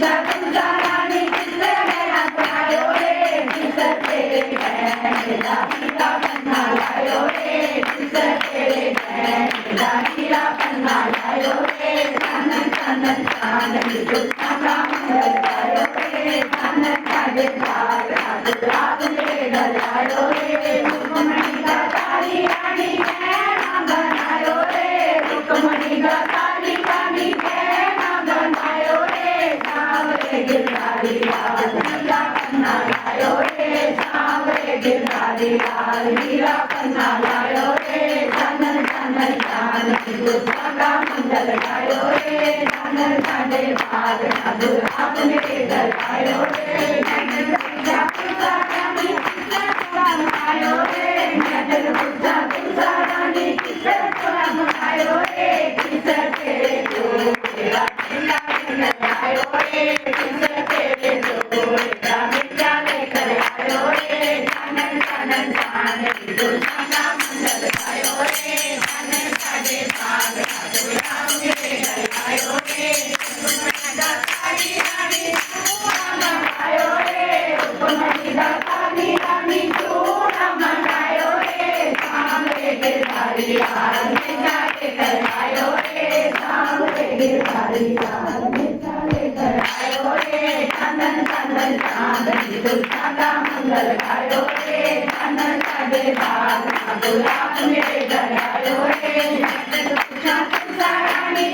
तुलसा रानी किससे गया लायो रे किससे तेरे हीरा हीरा पन्ना लायो रे किससे तेरे हीरा पन्ना लायो रे कानन कानन कानन तुलसा का मंगल गायो रे कानन काले भाग रात रात में डलायो रे रुक्मणी का काली रानी कहना बनायो रे रुक्मणी का काली रानी कहना बनायो रे सावरे गिरधारी लाल हीरा पन्ना लायो रे सावरे गिरधारी लाल हीरा पन्ना लायो रे कानन कानन कानन तुलसा का मंगल गायो रे कानन काले भाग रात रात में डलायो रे नैनन पूजा तुलसा रानी किसने तोड़ा मनायो रे नैनन पूजा तुलसा रानी किसने तोड़ा मनायो रे किसने तेरे तेरा मीठा लेकर आयो रे किसने तेरे तेरा मीठा लेकर आयो रे कानन कानन कानन तुलसा का मंगल गायो रे कानन काले भाग रात रात में डलायो रे काली रानी मनायो रे रुक्मणी दा काली रानी चूड़ा मनायो रे सामने गिरधारी लाल मीठा लेकर आयो रे सामने गिरधारी लाल मीठा लेकर आयो रे कानन कानन कानन तुलसा का मंगल गायो रे कानन काले भाग गुलाब में डलायो रे तुलसा तुलसा रानी